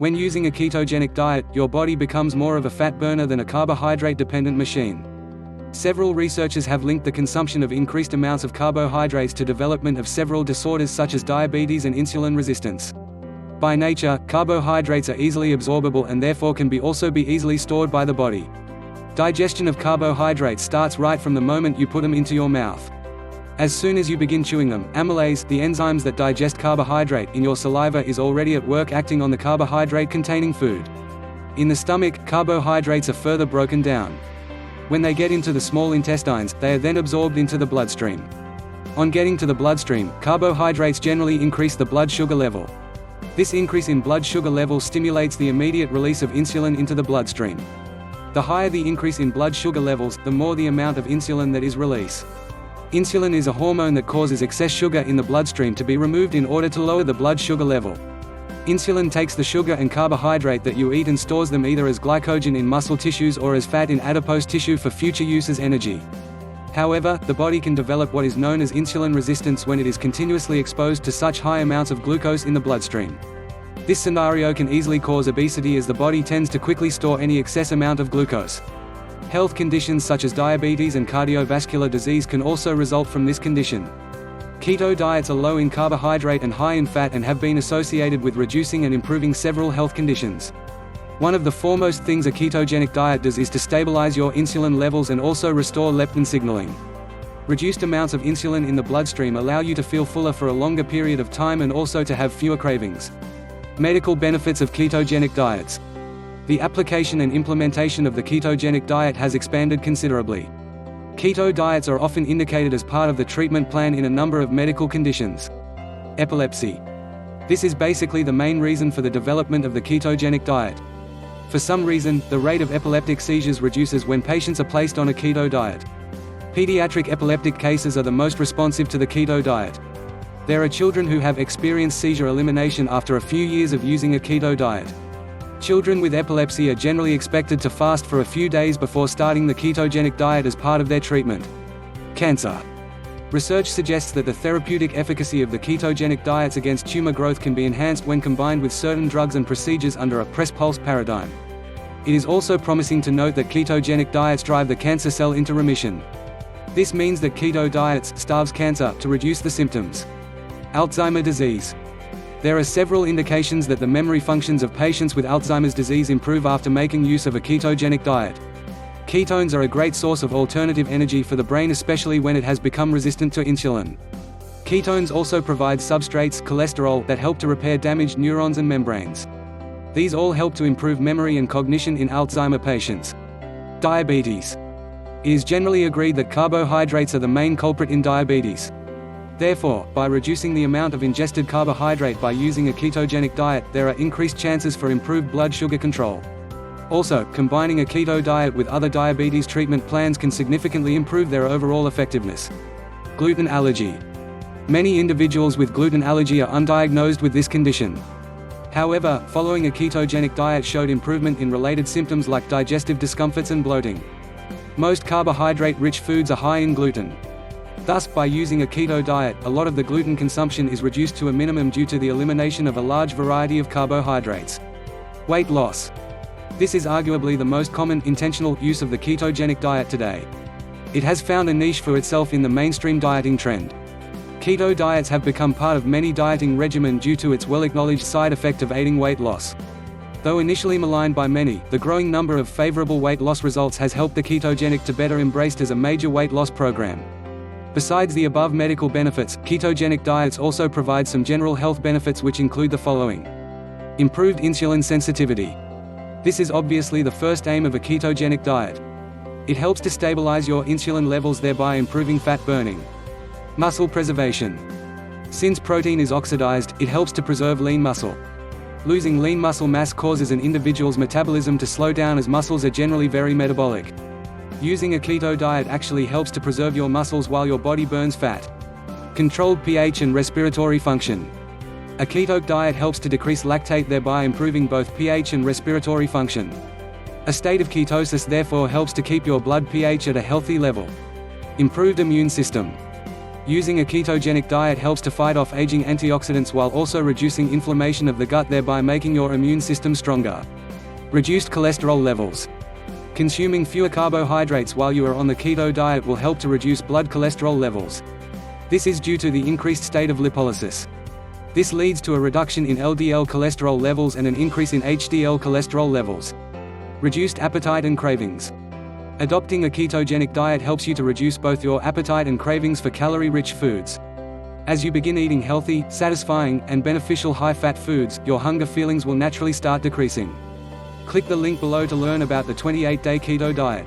When using a ketogenic diet, your body becomes more of a fat burner than a carbohydrate-dependent machine. Several researchers have linked the consumption of increased amounts of carbohydrates to development of several disorders such as diabetes and insulin resistance. By nature, carbohydrates are easily absorbable and therefore can also be easily stored by the body. Digestion of carbohydrates starts right from the moment you put them into your mouth. As soon as you begin chewing them, amylase, the enzymes that digest carbohydrate, in your saliva is already at work acting on the carbohydrate-containing food. In the stomach, carbohydrates are further broken down. When they get into the small intestines, they are then absorbed into the bloodstream. On getting to the bloodstream, carbohydrates generally increase the blood sugar level. This increase in blood sugar level stimulates the immediate release of insulin into the bloodstream. The higher the increase in blood sugar levels, the more the amount of insulin that is released. Insulin is a hormone that causes excess sugar in the bloodstream to be removed in order to lower the blood sugar level. Insulin takes the sugar and carbohydrate that you eat and stores them either as glycogen in muscle tissues or as fat in adipose tissue for future use as energy. However, the body can develop what is known as insulin resistance when it is continuously exposed to such high amounts of glucose in the bloodstream. This scenario can easily cause obesity as the body tends to quickly store any excess amount of glucose. Health conditions such as diabetes and cardiovascular disease can also result from this condition. Keto diets are low in carbohydrate and high in fat and have been associated with reducing and improving several health conditions. One of the foremost things a ketogenic diet does is to stabilize your insulin levels and also restore leptin signaling. Reduced amounts of insulin in the bloodstream allow you to feel fuller for a longer period of time and also to have fewer cravings. Medical benefits of ketogenic diets. The application and implementation of the ketogenic diet has expanded considerably. Keto diets are often indicated as part of the treatment plan in a number of medical conditions. Epilepsy. This is basically the main reason for the development of the ketogenic diet. For some reason, the rate of epileptic seizures reduces when patients are placed on a keto diet. Pediatric epileptic cases are the most responsive to the keto diet. There are children who have experienced seizure elimination after a few years of using a keto diet. Children with epilepsy are generally expected to fast for a few days before starting the ketogenic diet as part of their treatment. Cancer. Research suggests that the therapeutic efficacy of the ketogenic diets against tumor growth can be enhanced when combined with certain drugs and procedures under a press-pulse paradigm. It is also promising to note that ketogenic diets drive the cancer cell into remission. This means that keto diets starves cancer to reduce the symptoms. Alzheimer disease. There are several indications that the memory functions of patients with Alzheimer's disease improve after making use of a ketogenic diet. Ketones are a great source of alternative energy for the brain, especially when it has become resistant to insulin. Ketones also provide substrates, cholesterol, that help to repair damaged neurons and membranes. These all help to improve memory and cognition in Alzheimer patients. Diabetes. It is generally agreed that carbohydrates are the main culprit in diabetes. Therefore, by reducing the amount of ingested carbohydrate by using a ketogenic diet, there are increased chances for improved blood sugar control. Also, combining a keto diet with other diabetes treatment plans can significantly improve their overall effectiveness. Gluten allergy. Many individuals with gluten allergy are undiagnosed with this condition. However, following a ketogenic diet showed improvement in related symptoms like digestive discomforts and bloating. Most carbohydrate-rich foods are high in gluten. Thus, by using a keto diet, a lot of the gluten consumption is reduced to a minimum due to the elimination of a large variety of carbohydrates. Weight loss. This is arguably the most common, intentional use of the ketogenic diet today. It has found a niche for itself in the mainstream dieting trend. Keto diets have become part of many dieting regimens due to its well-acknowledged side effect of aiding weight loss. Though initially maligned by many, the growing number of favorable weight loss results has helped the ketogenic to better embraced as a major weight loss program. Besides the above medical benefits, ketogenic diets also provide some general health benefits which include the following. Improved insulin sensitivity. This is obviously the first aim of a ketogenic diet. It helps to stabilize your insulin levels, thereby improving fat burning. Muscle preservation. Since protein is oxidized, it helps to preserve lean muscle. Losing lean muscle mass causes an individual's metabolism to slow down as muscles are generally very metabolic. Using a keto diet actually helps to preserve your muscles while your body burns fat. Controlled pH and respiratory function. A keto diet helps to decrease lactate, thereby improving both pH and respiratory function. A state of ketosis therefore helps to keep your blood pH at a healthy level. Improved immune system. Using a ketogenic diet helps to fight off aging antioxidants while also reducing inflammation of the gut, thereby making your immune system stronger. Reduced cholesterol levels. Consuming fewer carbohydrates while you are on the keto diet will help to reduce blood cholesterol levels. This is due to the increased state of lipolysis. This leads to a reduction in LDL cholesterol levels and an increase in HDL cholesterol levels. Reduced appetite and cravings. Adopting a ketogenic diet helps you to reduce both your appetite and cravings for calorie-rich foods. As you begin eating healthy, satisfying, and beneficial high-fat foods, your hunger feelings will naturally start decreasing. Click the link below to learn about the 28-day keto diet.